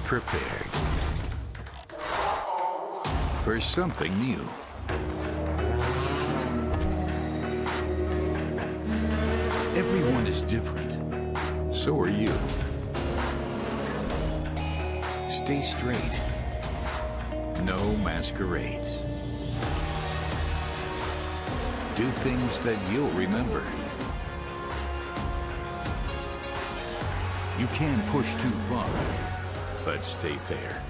prepared for something new. Everyone is different. So are you. Stay straight. No masquerades. Do things that you'll remember. You can push too far, but stay fair.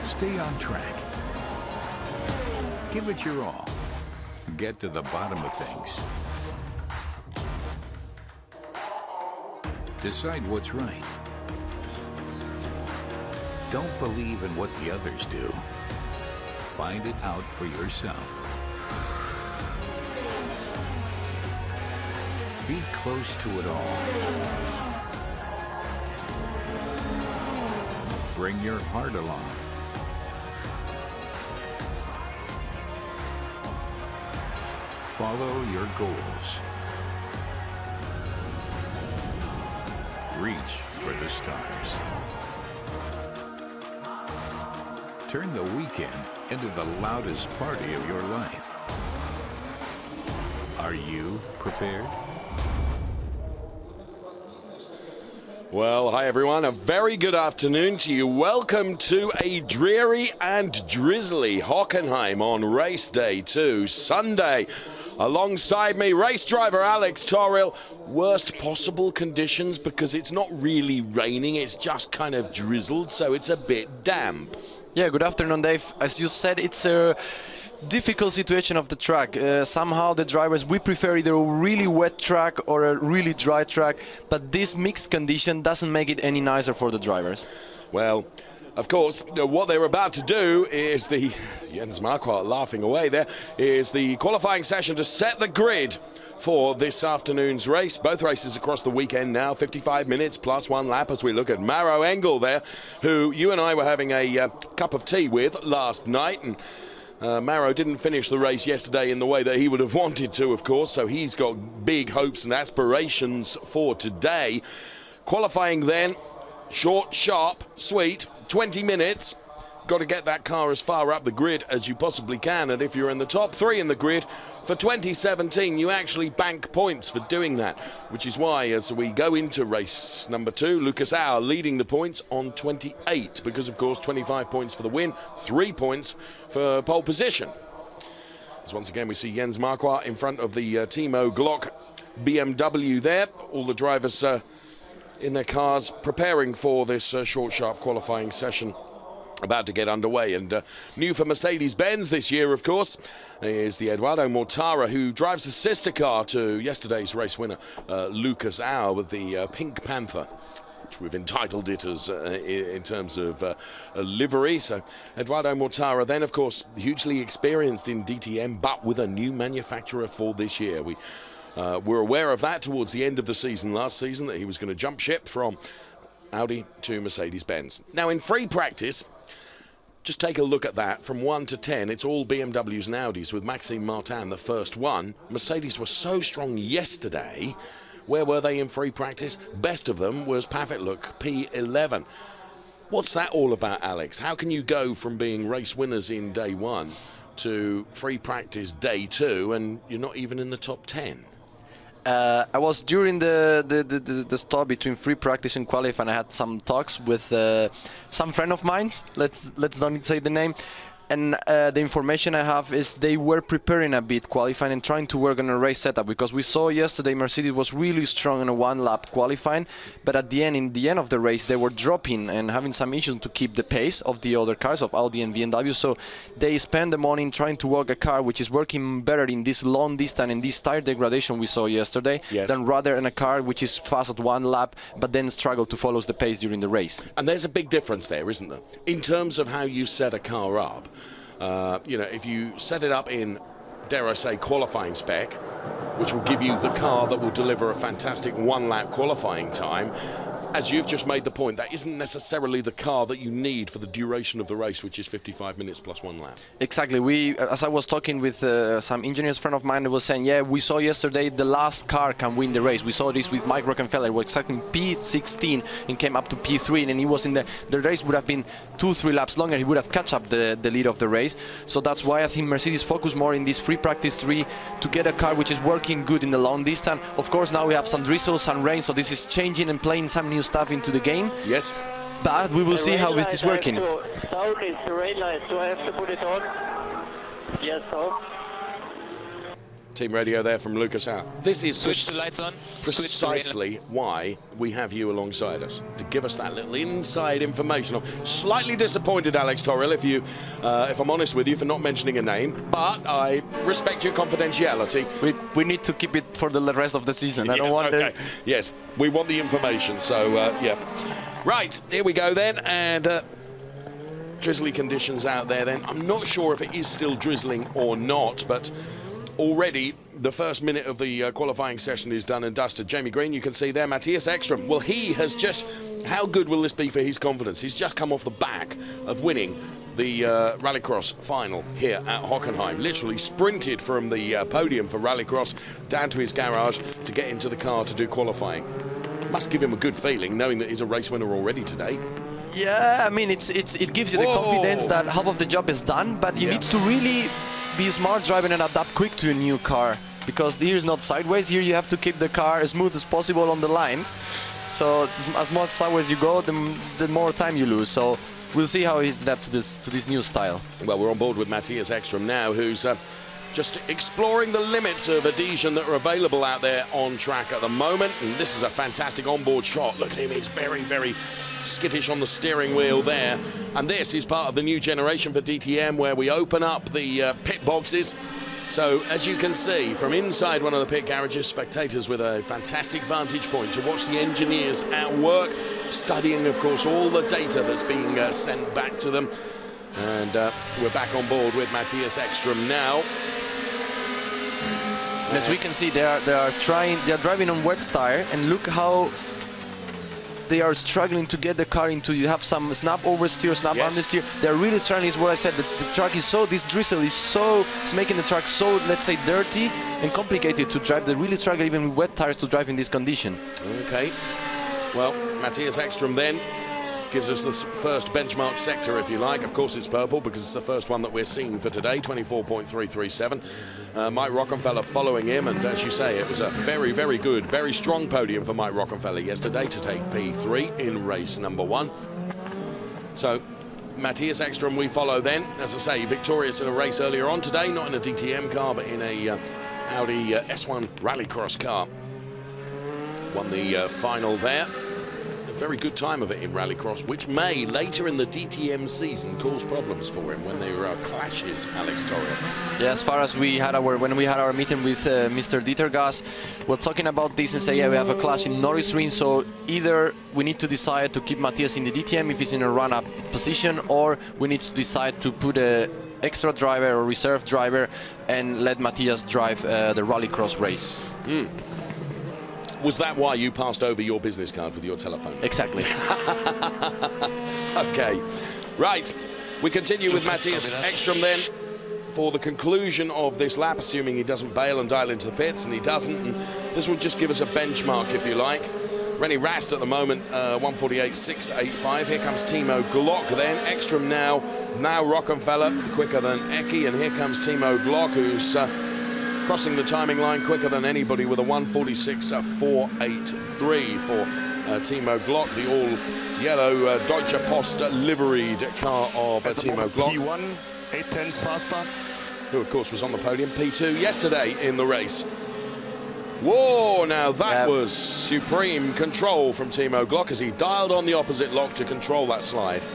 Stay on track. Give it your all. Get to the bottom of things. Decide what's right. Don't believe in what the others do. Find it out for yourself. Be close to it all. Bring your heart along. Follow your goals. Reach for the stars. Turn the weekend into the loudest party of your life. Are you prepared? Well, hi everyone, a very good afternoon to you. Welcome to a dreary and drizzly Hockenheim on race day 2, Sunday. Alongside me, race driver Alex Toril. Worst possible conditions because it's not really raining, it's just kind of drizzled, so it's a bit damp. Yeah, good afternoon, Dave. As you said, it's a difficult situation of the track. Somehow the drivers, we prefer either a really wet track or a really dry track, but this mixed condition doesn't make it any nicer for the drivers. Well, of course, what they're about to do is the, Jens Marquardt laughing away there, is the qualifying session to set the grid for this afternoon's race. Both races across the weekend now, 55 minutes plus 1 lap as we look at Maro Engel there, who you and I were having a cup of tea with last night. And Maro didn't finish the race yesterday in the way that he would have wanted to, of course, so he's got big hopes and aspirations for today. Qualifying then, short, sharp, sweet, 20 minutes. Got to get that car as far up the grid as you possibly can, and if you're in the top 3 in the grid for 2017, you actually bank points for doing that, which is why as we go into race number 2, Lucas Auer leading the points on 28, because of course 25 points for the win, 3 points for pole position. As once again we see Jens Marquardt in front of the Timo Glock BMW there, all the drivers in their cars preparing for this short, sharp qualifying session about to get underway. And new for Mercedes-Benz this year, of course, is the Eduardo Mortara, who drives the sister car to yesterday's race winner, Lucas Auer, with the Pink Panther, which we've entitled it as in terms of a livery. So Eduardo Mortara then, of course, hugely experienced in DTM, but with a new manufacturer for this year. We were aware of that towards the end of the season last season, that he was going to jump ship from Audi to Mercedes-Benz. Now, in free practice, just take a look at that. From 1 to 10, it's all BMWs and Audis, with Maxime Martin the first one. Mercedes was so strong yesterday. Where were they in free practice? Best of them was Pavitluk P11. What's that all about, Alex? How can you go from being race winners in day 1 to free practice day 2 and you're not even in the top 10? I was during the stop between free practice and qualifying. I had some talks with some friend of mine. Let's not say the name. And the information I have is they were preparing a bit qualifying and trying to work on a race setup, because we saw yesterday Mercedes was really strong in a 1 lap qualifying, but at the end, of the race, they were dropping and having some issues to keep the pace of the other cars, of Audi and BMW. So they spent the morning trying to work a car which is working better in this long distance and this tire degradation we saw yesterday, than rather in a car which is fast at 1 lap but then struggle to follow the pace during the race. And there's a big difference there, isn't there, in terms of how you set a car up. You know, if you set it up in, dare I say, qualifying spec, which will give you the car that will deliver a fantastic 1 lap qualifying time, as you've just made the point, that isn't necessarily the car that you need for the duration of the race, which is 55 minutes plus 1 lap. Exactly. As I was talking with some engineers friend of mine, they was saying, yeah, we saw yesterday the last car can win the race. We saw this with Mike Rockenfeller. It was exactly P16 and came up to P3, and he was in the race would have been 2-3 laps longer. He would have catch up the lead of the race. So that's why I think Mercedes focus more in this free practice 3 to get a car which is working good in the long distance. Of course, now we have some drizzle, some rain, so this is changing and playing some new stuff into the game. Yes. But we will see how it is working. Sound is the rain light. Do I have to put it on? Yes, so. Team radio there from Lucas Howe. This is Switch the lights on. precisely why we have you alongside us, to give us that little inside information. I'm slightly disappointed, Alex Torrell, if I'm honest with you, for not mentioning a name, but I respect your confidentiality. We need to keep it for the rest of the season. I don't want Yes, we want the information, so yeah. Right, here we go then, and drizzly conditions out there then. I'm not sure if it is still drizzling or not, but already the first minute of the qualifying session is done and dusted. Jamie Green, you can see there, Matthias Ekstrom. Well, he has just, how good will this be for his confidence? He's just come off the back of winning the Rallycross final here at Hockenheim. Literally sprinted from the podium for Rallycross down to his garage to get into the car to do qualifying. Must give him a good feeling knowing that he's a race winner already today. Yeah, I mean, it gives you the confidence that half of the job is done, but you need to really be smart driving and adapt quick to a new car, because here is not sideways. Here you have to keep the car as smooth as possible on the line. So as much sideways you go, the more time you lose. So we'll see how he's adapt to this new style. Well, we're on board with Matthias Ekstrom now, who's just exploring the limits of adhesion that are available out there on track at the moment. And this is a fantastic onboard shot. Look at him, he's very, very skittish on the steering wheel there. And this is part of the new generation for DTM, where we open up the pit boxes. So as you can see from inside one of the pit garages, spectators with a fantastic vantage point to watch the engineers at work, studying, of course, all the data that's being sent back to them. And we're back on board with Matthias Ekstrom now. As we can see, they are driving on wet tire, and look how they are struggling to get the car into. You have some snap oversteer, snap understeer. They're really struggling. Is what I said. The track is so, this drizzle is so, it's making the track so, let's say, dirty and complicated to drive. They really struggle even with wet tires to drive in this condition. Okay. Well, Matthias Ekstrom then gives us the first benchmark sector, if you like. Of course, it's purple because it's the first one that we're seeing for today, 24.337. Mike Rockenfeller following him, and as you say, it was a very, very good, very strong podium for Mike Rockenfeller yesterday to take P3 in race number 1. So, Matthias Ekstrom we follow then, as I say, victorious in a race earlier on today, not in a DTM car, but in a Audi S1 Rallycross car. Won the final there. Very good time of it in Rallycross, which may later in the DTM season cause problems for him when there are clashes, Alex Torrell. Yeah, as far as when we had our meeting with Mr. Dietergas, we're talking about this and say, yeah, we have a clash in Norris Ring, so either we need to decide to keep Matthias in the DTM if he's in a run-up position, or we need to decide to put a extra driver or reserve driver and let Matthias drive the Rallycross race. Was that why you passed over your business card with your telephone? Exactly. Okay, right. We continue with Matthias Ekstrom then for the conclusion of this lap, assuming he doesn't bail and dial into the pits, and he doesn't. And this will just give us a benchmark, if you like. Rennie Rast at the moment, 148.685. Here comes Timo Glock then. Ekstrom now Rockenfeller, quicker than Ecke, and here comes Timo Glock, who's crossing the timing line quicker than anybody with a 146.483 for Timo Glock, the all-yellow Deutsche Post liveried car of Timo Glock. P1, 8/10 faster. Who, of course, was on the podium, P2, yesterday in the race. Whoa, now that was supreme control from Timo Glock as he dialed on the opposite lock to control that slide.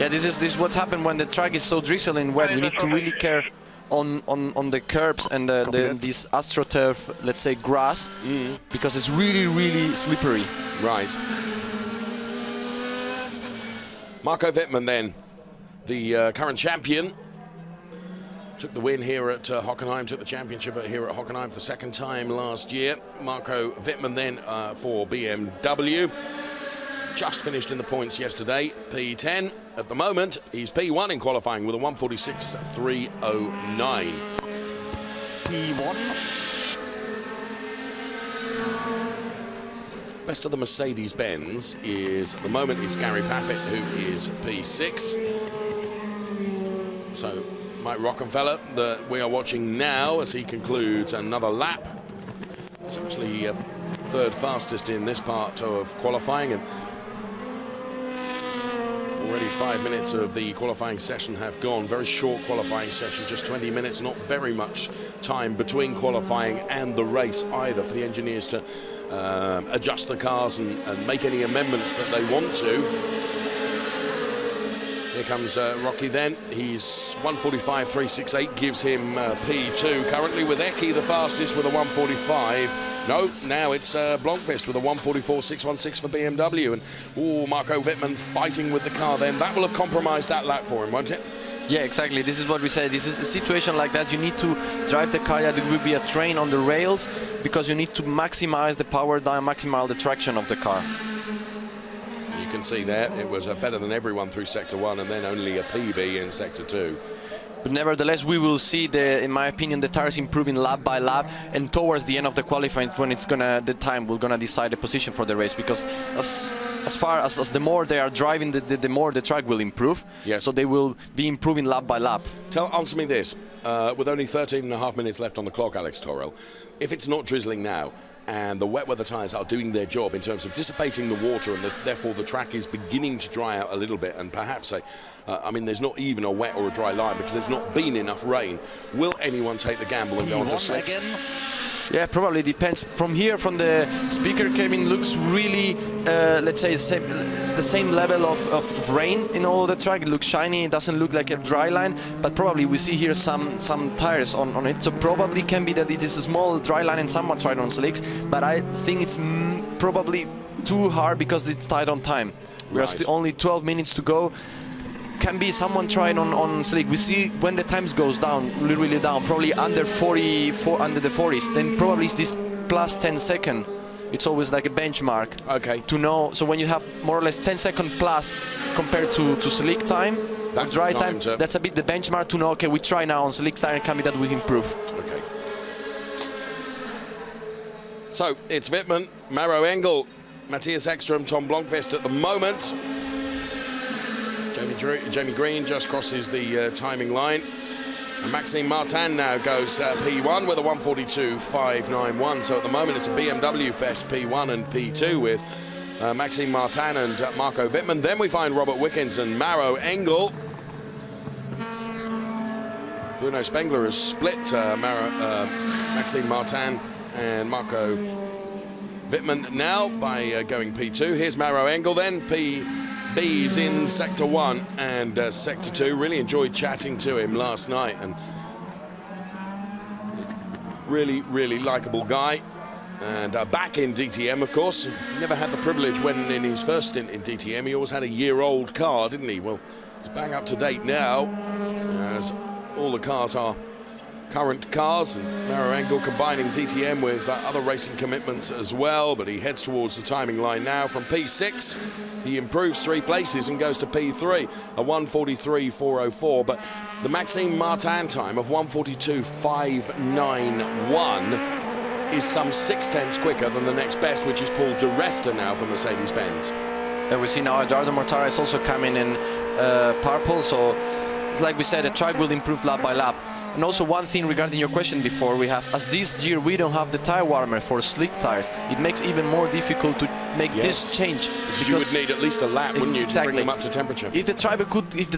Yeah, this is what happened when the track is so drizzling wet. We need to really care on the curbs and this AstroTurf, let's say, grass, because it's really, really slippery. Right. Marco Wittmann then, the current champion, took the win here at Hockenheim, took the championship here at Hockenheim for the second time last year. Marco Wittmann then for BMW. just finished in the points yesterday, P10. At the moment, he's P1 in qualifying with a 1:46.309. P1. Best of the Mercedes-Benz is, at the moment, is Gary Paffett, who is P6. So, Mike Rockenfeller, that we are watching now as he concludes another lap. It's actually third fastest in this part of qualifying, and already 5 minutes of the qualifying session have gone. Very short qualifying session, just 20 minutes, not very much time between qualifying and the race either for the engineers to adjust the cars and make any amendments that they want to. Here comes Rocky then. He's 1:45.368, gives him P2 currently, with Eki the fastest with a 1:45. No, now it's Blomqvist with a 1:44.616 for BMW. And Marco Wittmann fighting with the car then. That will have compromised that lap for him, won't it? Yeah, exactly. This is what we said. This is a situation like that. You need to drive the car that there will be a train on the rails, because you need to maximize the power down, maximize the traction of the car. You can see there, it was better than everyone through Sector 1 and then only a PB in Sector 2. But nevertheless, we will see, in my opinion, the tires improving lap by lap, and towards the end of the qualifying, when it's the time we're gonna decide the position for the race, because as far as the more they are driving, the more the track will improve. Yes. So they will be improving lap by lap. Answer me this, with only 13.5 minutes left on the clock, Alex Torrell, if it's not drizzling now, and the wet weather tyres are doing their job in terms of dissipating the water, and therefore the track is beginning to dry out a little bit, and perhaps I mean, there's not even a wet or a dry line because there's not been enough rain. Will anyone take the gamble and go on to slicks? Yeah, probably depends. From here, from the speaker cabin, looks really, let's say, the same level of rain in all the track. It looks shiny. It doesn't look like a dry line, but probably we see here some tires on it. So probably can be that it is a small dry line and someone tried on slicks. But I think it's probably too hard because it's tight on time. We are still only 12 minutes to go. Can be someone trying on slick. We see when the times goes down, really down, probably under 44, under the 40s, then probably it's this plus 10 second. It's always like a benchmark. Okay. To know, so when you have more or less 10 second plus compared to slick time, that's dry time, that's a bit the benchmark to know, okay, we try now on slick time, and can be that we improve. Okay. So it's Wittmann, Maro Engel, Matthias Ekström, Tom Blomqvist at the moment. Jamie Green just crosses the timing line. And Maxime Martin now goes P1 with a 1:42.591. So at the moment it's a BMW Fest P1 and P2 with Maxime Martin and Marco Wittmann. Then we find Robert Wickens and Maro Engel. Bruno Spengler has split Maxime Martin and Marco Wittmann now by going P2. Here's Maro Engel then, B's in Sector 1 and Sector 2. Really enjoyed chatting to him last night, and really likeable guy. And back in DTM, of course. Never had the privilege when in his first stint in DTM. He always had a year-old car, didn't he? Well, he's bang up to date now, as all the cars are current cars, and Maro Engel combining DTM with other racing commitments as well, but he heads towards the timing line now from P6. He improves 3 places and goes to P3, a 1:43.404, but the Maxime Martin time of 1:42.591 is some 6/10ths quicker than the next best, which is Paul de Resta now for Mercedes-Benz. We see now Eduardo Mortara is also coming in purple, so it's like we said, the track will improve lap by lap. And also one thing regarding your question before, we have, as this year we don't have the tire warmer for slick tires, it makes it even more difficult to make this change. Because you would need at least a lap, wouldn't you, to bring them up to temperature? If the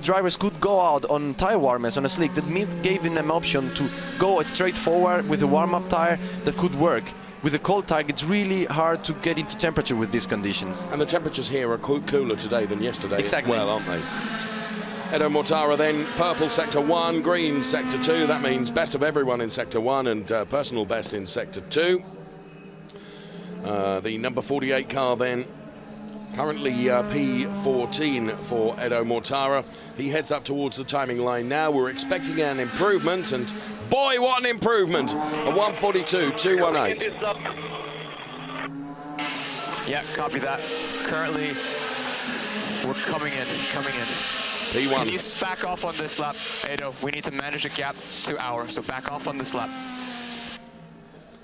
drivers could go out on tire warmers on a slick, that gave them an option to go straight forward with a warm-up tire that could work. With a cold tire, it's really hard to get into temperature with these conditions. And the temperatures here are cooler today than yesterday as well, aren't they? Edo Mortara then, purple Sector 1, green Sector 2. That means best of everyone in Sector 1 and personal best in Sector 2. The number 48 car then, currently P14 for Edo Mortara. He heads up towards the timing line now. We're expecting an improvement, and boy, what an improvement! A 1:42.218. Yeah, copy that. Currently We're coming in. P1. Can you back off on this lap, Edo? We need to manage the gap to hour, so back off on this lap.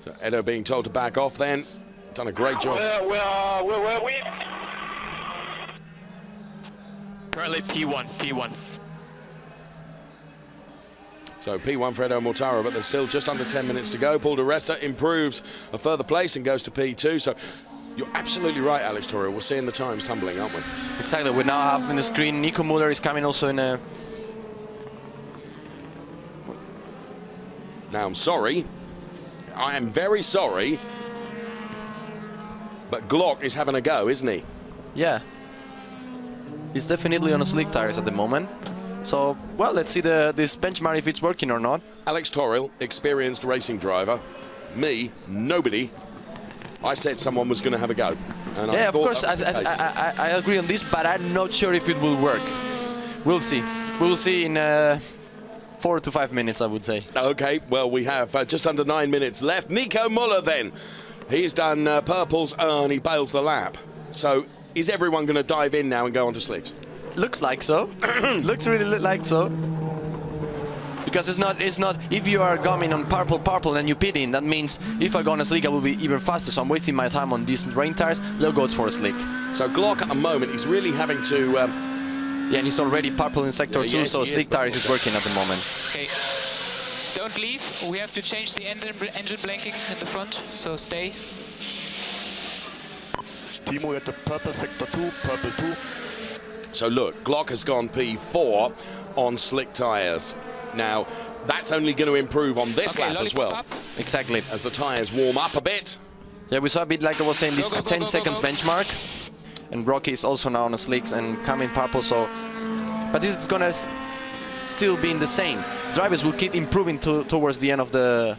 So Edo being told to back off then. Done a great job. Where were we? Currently P1. So P1 for Edo Mortara, but there's still just under 10 minutes to go. Paul di Resta improves a further place and goes to P2. So you're absolutely right, Alex Torrio. We're seeing the times tumbling, aren't we? Exactly. We now have in the screen Nico Müller is coming also in a... Now, I'm sorry. I am very sorry. But Glock is having a go, isn't he? Yeah. He's definitely on a slick tires at the moment. So, well, let's see this benchmark if it's working or not. Alex Torrill, experienced racing driver. Me, nobody. I said someone was going to have a go. And Yeah, I of course, I agree on this, but I'm not sure if it will work. We'll see. We'll see in 4 to 5 minutes, I would say. Okay, well, we have just under 9 minutes left. Nico Müller, then. He's done purples and he bails the lap. So, is everyone going to dive in now and go on to slicks? Looks like so. Looks really like so. Because it's not. If you are coming on purple and you pit in, that means if I go on a slick, I will be even faster. So I'm wasting my time on decent rain tires. Let's go for a slick. So Glock at the moment is really having to. Yeah, and he's already purple in sector 2, yes, so he slick is, tires is working at the moment. Okay. Don't leave. We have to change the engine blanking in the front, so stay. Timo at the purple sector 2, purple 2. So look, Glock has gone P4 on slick tyres. Now, that's only going to improve on this lap as well. Up. Exactly. As the tyres warm up a bit. Yeah, we saw a bit like I was saying, this Go, 10 seconds benchmark. And Rocky is also now on a slicks and coming purple, so... But this is gonna still be in the same. Drivers will keep improving towards the end of the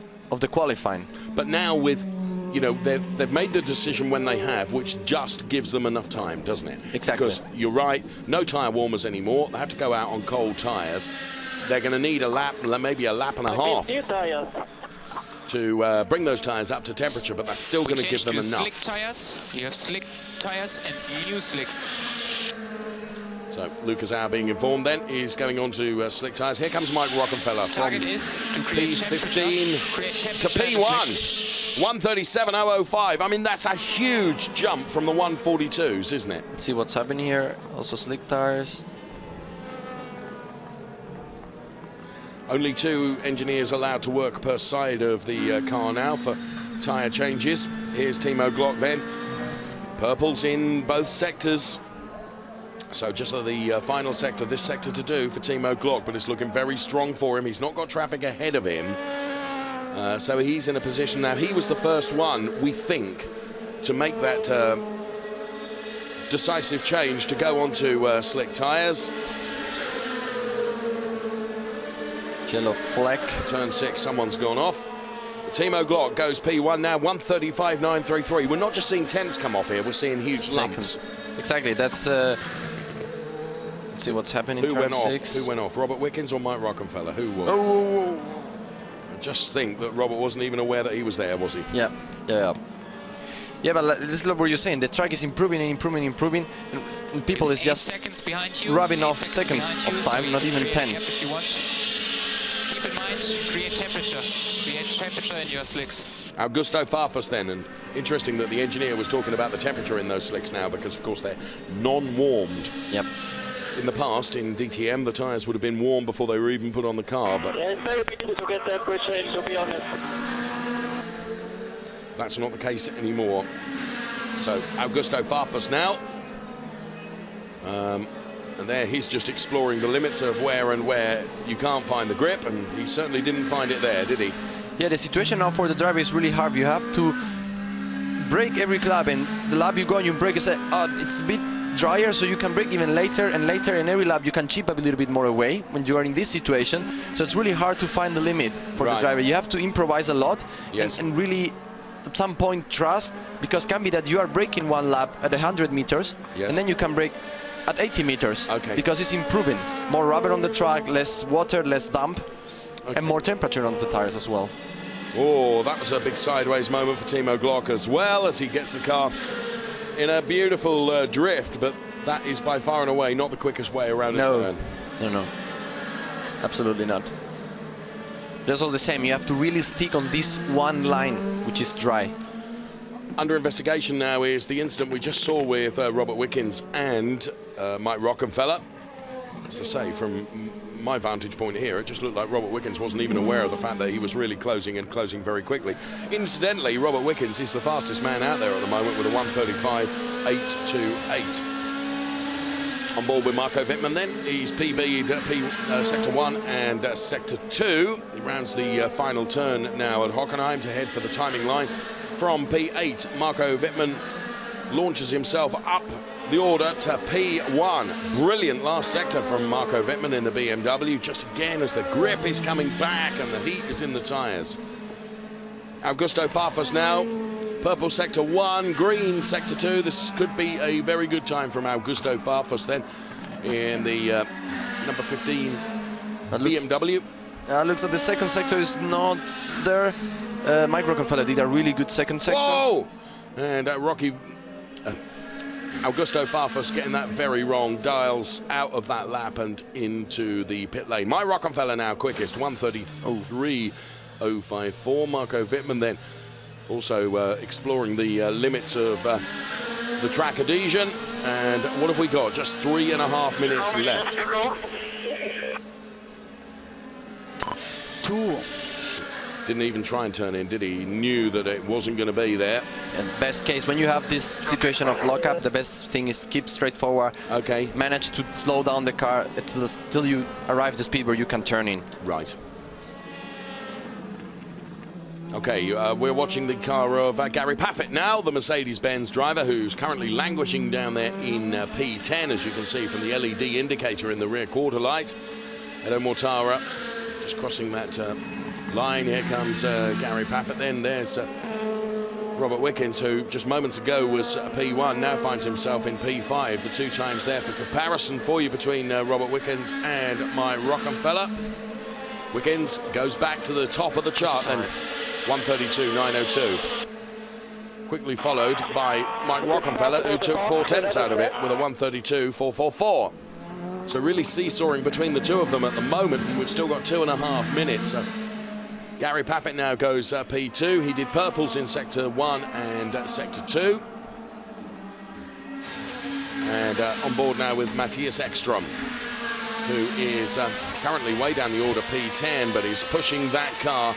qualifying. But now with, you know, they've made the decision when they have, which just gives them enough time, doesn't it? Exactly. Because you're right, no tyre warmers anymore. They have to go out on cold tyres. They're going to need a lap, maybe a lap and a half, New tires. to bring those tyres up to temperature, but that's still going to give them enough. Slick tires. You have slick tires and new slicks. So Lucas Auer being informed then is going on to slick tyres. Here comes Mike Rockenfeller from Target is to create P15 to temperature P1. 137.005. I mean, that's a huge jump from the 142s, isn't it? Let's see what's happening here. Also slick tires. Only 2 engineers allowed to work per side of the car now for tyre changes. Here's Timo Glock then. Purples in both sectors. So just the final sector, this sector to do for Timo Glock, but it's looking very strong for him. He's not got traffic ahead of him. So he's in a position now. He was the first one, we think, to make that decisive change to go onto slick tyres. Yellow flag. Turn 6, someone's gone off. Timo Glock goes P1 now, 135.933. We're not just seeing tenths come off here, we're seeing huge lumps. Exactly, that's... let's see what's happening in Who turn went off? 6. Who went off? Robert Wickens or Mike Rockenfeller? Who was? Oh. I just think that Robert wasn't even aware that he was there, was he? Yeah. Yeah, but this is what you're saying. The track is improving and improving, and people is 8 just seconds behind you, rubbing 8 off seconds behind you, of time, so not even create tenths. gap if you want. Keep in mind, create temperature. Create temperature in your slicks. Augusto Farfus then, and interesting that the engineer was talking about the temperature in those slicks now, because of course they're non-warmed. Yep. In the past, in DTM, the tyres would have been warm before they were even put on the car, but Yeah, it's very easy to get temperature in, to be honest. that's not the case anymore. So Augusto Farfus now. And there he's just exploring the limits of where you can't find the grip, and he certainly didn't find it there, did he? Yeah, the situation now for the driver is really hard. You have to brake every lap, and the lap you go and you brake, it's a bit drier, so you can brake even later, and every lap you can chip a little bit more away when you are in this situation. So it's really hard to find the limit for the driver. You have to improvise a lot, yes, and really at some point trust, because it can be that you are braking one lap at 100 meters, yes, and then you can brake at 80 meters, okay, because it's improving. More rubber on the track, less water, less dump, okay, and more temperature on the tires as well. Oh, that was a big sideways moment for Timo Glock as well, as he gets the car in a beautiful drift, but that is by far and away not the quickest way around a turn. No. Absolutely not. That's all the same. You have to really stick on this one line, which is dry. Under investigation now is the incident we just saw with Robert Wickens and Mike Rockenfeller. As I say, from my vantage point here, it just looked like Robert Wickens wasn't even aware of the fact that he was really closing and closing very quickly. Incidentally, Robert Wickens is the fastest man out there at the moment with a 1:35.828. On board with Marco Wittmann then, he's PB'd Sector 1 and Sector 2. He rounds the final turn now at Hockenheim to head for the timing line. From P8, Marco Wittmann launches himself up the order to P1. Brilliant last sector from Marco Wittmann in the BMW, just again as the grip is coming back and the heat is in the tyres. Augusto Farfus now. Purple Sector 1, green Sector 2. This could be a very good time from Augusto Farfus then in the number 15 BMW. Looks like the second sector is not there. Mike Rockenfeller did a really good second sector. Whoa! And Augusto Farfus getting that very wrong, dials out of that lap and into the pit lane. Mike Rockenfeller now quickest, 1:33.054. Marco Wittmann then also exploring the limits of the track adhesion. And what have we got? Just 3.5 minutes left. 2. Didn't even try and turn in, did he? He knew that it wasn't going to be there. And best case, when you have this situation of lockup, the best thing is keep straight forward. Okay. Manage to slow down the car till you arrive at the speed where you can turn in. Right. Okay, we're watching the car of Gary Paffett now, the Mercedes-Benz driver, who's currently languishing down there in P10, as you can see from the LED indicator in the rear quarter light. Edo Mortara just crossing that line. Here comes Gary Paffett then. There's Robert Wickens, who just moments ago was P1, now finds himself in P5. The 2 times there for comparison for you between Robert Wickens and Mike Rockenfeller. Wickens goes back to the top of the chart and 1:32.902. Quickly followed by Mike Rockenfeller, who took 4/10 out of it with a 1:32.444. So really seesawing between the two of them at the moment, and we've still got 2.5 minutes. Gary Paffett now goes P2. He did purples in Sector 1 and Sector 2. And on board now with Matthias Ekstrom, who is currently way down the order P10, but is pushing that car.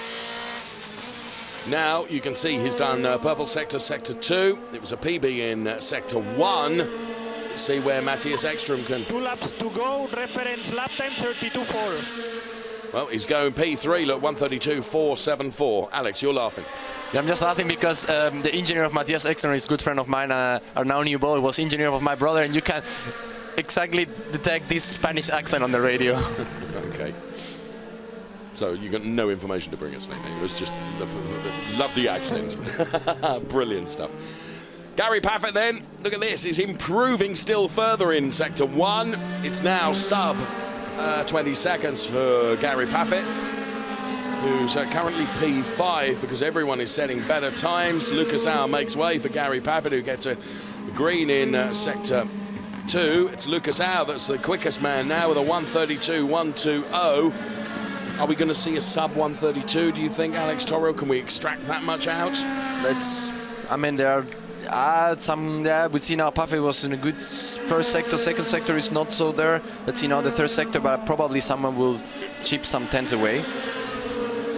Now you can see he's done purple sector, Sector 2. It was a PB in Sector 1. See where Matthias Ekstrom can... 2 laps to go, reference lap time 32.4. Well, he's going P3, look, 1:32.474. Alex, you're laughing. Yeah, I'm just laughing because the engineer of Matthias Ekstrom is a good friend of mine, Arnau Newbo, was engineer of my brother, and you can exactly detect this Spanish accent on the radio. Okay. So you got no information to bring us then. It was just love the accent. Brilliant stuff. Gary Paffett then, look at this, is improving still further in Sector 1. It's now sub 20 seconds for Gary Paffett, who's currently P5 because everyone is setting better times. Lucas Auer makes way for Gary Paffett, who gets a green in Sector 2. It's Lucas Auer that's the quickest man now with a 1:32.120. Are we going to see a sub 1:32, do you think, Alex Toro? Can we extract that much out? There are some, we see now Paffett was in a good first sector, second sector is not so there. Let's see now the third sector, but probably someone will chip some tenths away.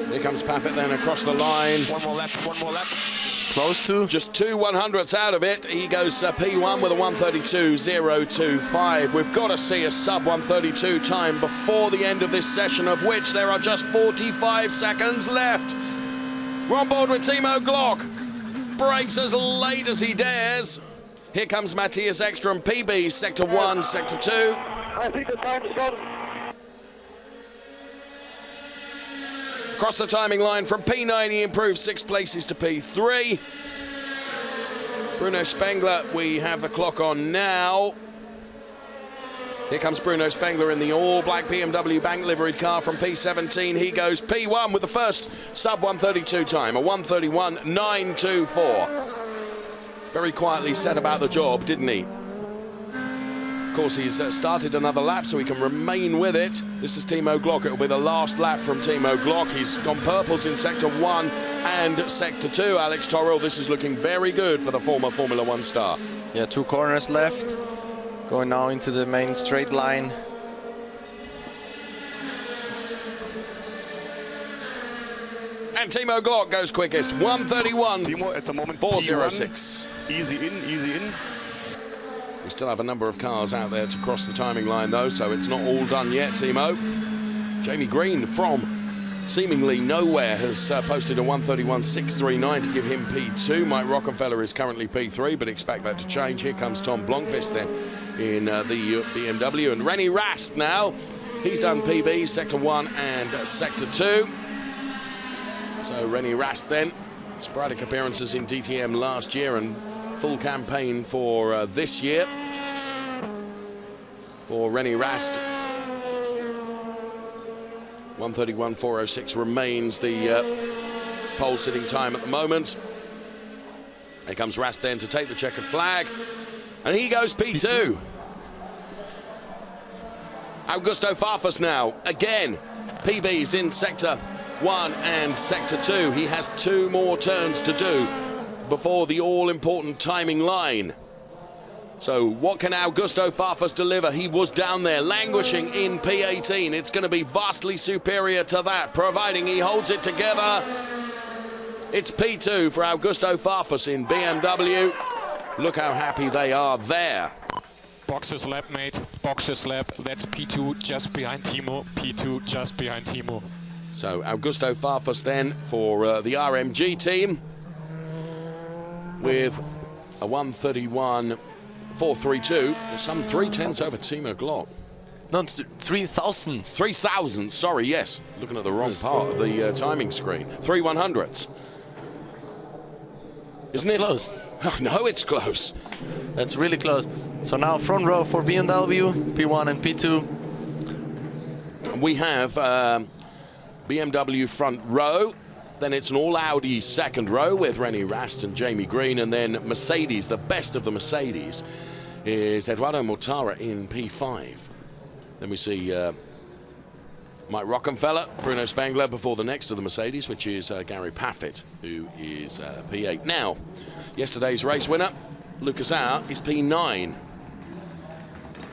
Here comes Paffett then across the line. One more lap. Close to. Just 2 100ths out of it. He goes P1 with a 1:32.025. We've got to see a sub 1:32 time before the end of this session, of which there are just 45 seconds left. We're on board with Timo Glock. Brakes as late as he dares. Here comes Matthias Ekstrom, PB, Sector 1, Sector 2. I think the time's gone. Across the timing line from P9, he improves 6 places to P3. Bruno Spengler, we have the clock on now. Here comes Bruno Spengler in the all-black BMW bank liveried car from P17. He goes P1 with the first sub 1:32 time, a 1:31.924. Very quietly set about the job, didn't he? course, he's started another lap, so he can remain with it. This is Timo Glock. It will be the last lap from Timo Glock. He's gone purples in Sector 1 and Sector 2. Alex Torrell, this is looking very good for the former Formula 1 star. Yeah, 2 corners left. Going now into the main straight line. And Timo Glock goes quickest, 1:31, Timo at the moment 4:06. Easy in, easy in. We still have a number of cars out there to cross the timing line though, so it's not all done yet, Timo. Jamie Green from seemingly nowhere has posted a 1:31.639 to give him P2. Mike Rockefeller is currently P3, but expect that to change. Here comes Tom Blomqvist then in the BMW, and Rennie Rast now. He's done PBs, Sector 1 and Sector 2. So Rennie Rast then, sporadic appearances in DTM last year and full campaign for this year. For Rennie Rast, 1:31.406 remains the pole sitting time at the moment. Here comes Rast then to take the checkered flag, and he goes P2. Augusto Farfus now, again, PBs in Sector 1 and Sector 2. He has 2 more turns to do before the all-important timing line. So what can Augusto Farfus deliver? He was down there languishing in P18. It's going to be vastly superior to that, providing he holds it together. It's P2 for Augusto Farfus in BMW. Look how happy they are there. Boxes lap, mate. Boxes lap. That's P2 just behind Timo. P2 just behind Timo. So Augusto Farfus then for the RMG team with a 1:31.432. Some 3/10 over Timo Glock. No, it's 3,000. 3,000, sorry, yes. Looking at the wrong part of the timing screen. 3/100ths. Isn't it? Close. No, it's close. That's really close. So now front row for BMW, P1 and P2. We have BMW front row. Then it's an all Audi second row with Rennie Rast and Jamie Green. And then Mercedes, the best of the Mercedes, is Eduardo Mortara in P5. Then we see Mike Rockefeller, Bruno Spengler before the next of the Mercedes, which is Gary Paffett, who is P8. Now, yesterday's race winner, Lucas Auer, is P9.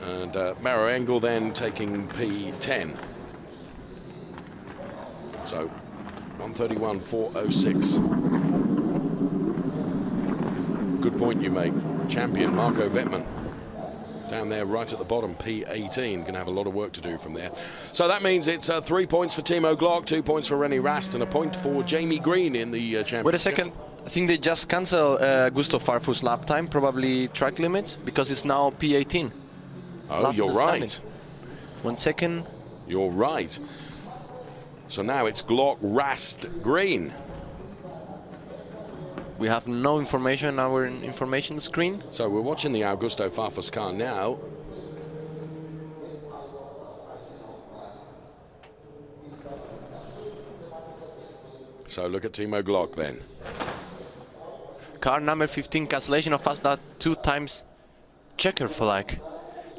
And Maro Engel then taking P10. So, 1:31.406. Good point you make. Champion Marco Wittmann. Down there right at the bottom, P18. Going to have a lot of work to do from there. So that means it's 3 points for Timo Glock, 2 points for Rennie Rast, and a point for Jamie Green in the championship. Wait a second. I think they just cancel Gustav Farfus lap time, probably track limits, because it's now P18. Oh, Last you're right. standing. 1 second. You're right. So now it's Glock, Rast, Green. We have no information on our information screen. So we're watching the Augusto Farfus car now. So look at Timo Glock then. Car number 15, cancellation of fast start 2 times checker flag.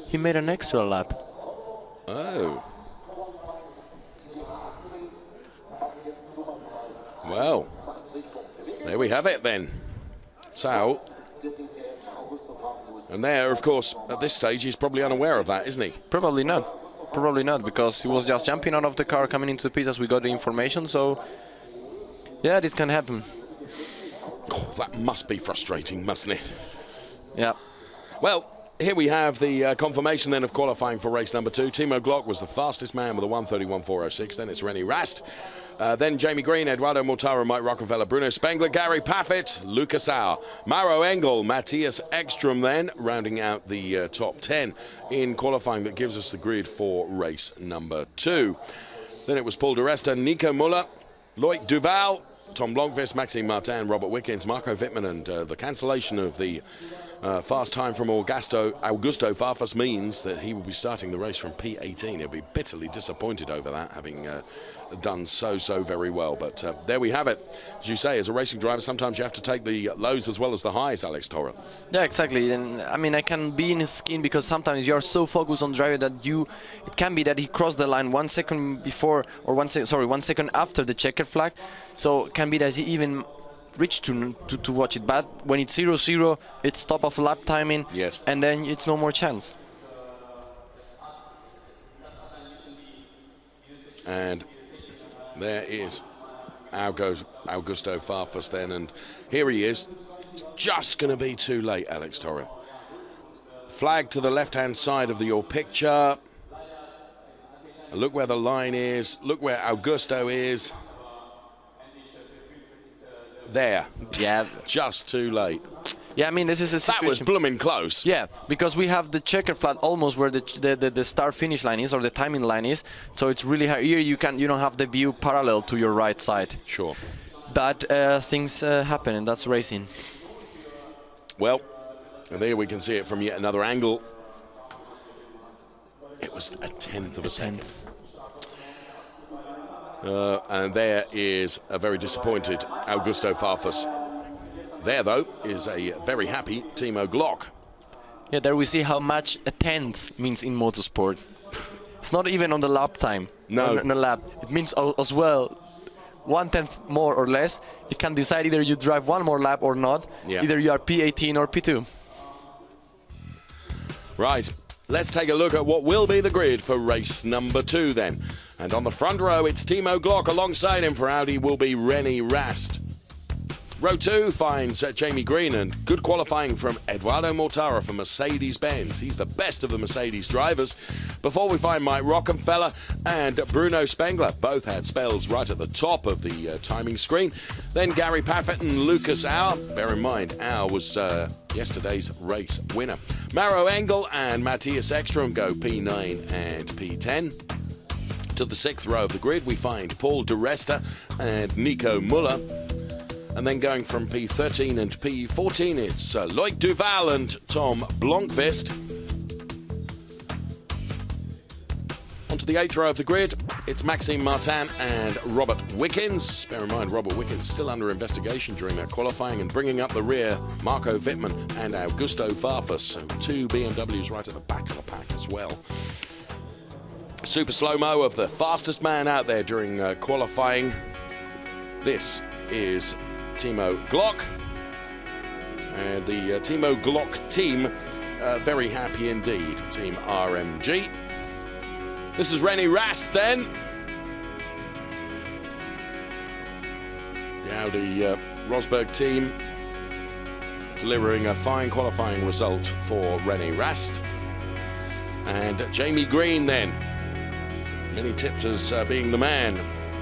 He made an extra lap. Oh. Well, there we have it then. So, and there, of course, at this stage, he's probably unaware of that, isn't he? Probably not. Probably not, because he was just jumping out of the car, coming into the pit as we got the information. So, yeah, this can happen. Oh, that must be frustrating, mustn't it? Yeah. Well, here we have the confirmation then of qualifying for race number 2. Timo Glock was the fastest man with a 1:31.406. Then it's Rennie Rast. Then Jamie Green, Eduardo Mortara, Mike Rockefeller, Bruno Spengler, Gary Paffett, Lucas Auer, Maro Engel, Matthias Ekstrom then, rounding out the top 10 in qualifying. That gives us the grid for race number 2. Then it was Paul di Resta, Nico Muller, Loic Duval, Tom Blomqvist, Maxime Martin, Robert Wickens, Marco Wittmann, and the cancellation of the Fast time from Augusto Farfus means that he will be starting the race from P18. He'll be bitterly disappointed over that, having done so very well. But there we have it. As you say, as a racing driver, sometimes you have to take the lows as well as the highs, Alex Torre. Yeah, exactly. And I mean, I can be in his skin because sometimes you're so focused on driving that it can be that he crossed the line 1 second before, or 1 second after the checkered flag. So it can be that he even reached to watch it. But when it's 0-0, it's top of lap timing. Yes. And then it's no more chance. And there is Augusto Farfus then, and here he is. It's just going to be too late, Alex Torre. Flag to the left-hand side of your picture. Look where the line is. Look where Augusto is. There. Yeah. Just too late. Yeah, I mean, this is a situation. That was blooming close. Yeah, because we have the checker flag almost where the start finish line is, or the timing line is. So it's really hard. Here you don't have the view parallel to your right side. Sure. But things happen, and that's racing. Well, and there we can see it from yet another angle. It was a tenth of a second. And there is a very disappointed Augusto Farfus. There, though, is a very happy Timo Glock. Yeah, there we see how much a tenth means in motorsport. It's not even on the lap time. No. On the lap. It means as well 1/10 more or less. You can decide either you drive one more lap or not. Yeah. Either you are P18 or P2. Right, let's take a look at what will be the grid for race number 2 then. And on the front row, it's Timo Glock. Alongside him for Audi will be René Rast. Row 2 finds Jamie Green, and good qualifying from Eduardo Mortara from Mercedes-Benz. He's the best of the Mercedes drivers. Before we find Mike Rockenfeller and Bruno Spengler. Both had spells right at the top of the timing screen. Then Gary Paffett and Lucas Auer. Bear in mind, Auer was yesterday's race winner. Maro Engel and Matthias Ekstrom go P9 and P10. To the 6th row of the grid, we find Paul de Resta and Nico Muller. And then going from P13 and P14, it's Loic Duval and Tom Blomqvist. Onto the 8th row of the grid, it's Maxime Martin and Robert Wickens. Bear in mind, Robert Wickens still under investigation during that qualifying, and bringing up the rear, Marco Wittmann and Augusto Farfus. So 2 BMWs right at the back of the pack as well. Super slow-mo of the fastest man out there during qualifying. This is Timo Glock, and the Timo Glock team very happy indeed. Team RMG. This is René Rast then. The Audi Rosberg team delivering a fine qualifying result for René Rast. And Jamie Green then. Many tipped as being the man.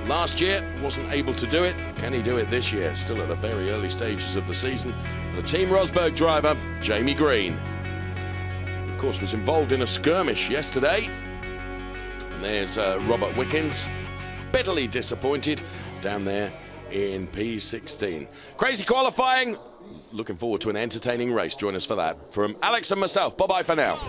Last year, wasn't able to do it. Can he do it this year? Still at the very early stages of the season. The Team Rosberg driver, Jamie Green. Of course, was involved in a skirmish yesterday. And there's Robert Wickens. Bitterly disappointed down there in P16. Crazy qualifying. Looking forward to an entertaining race. Join us for that. From Alex and myself, bye-bye for now.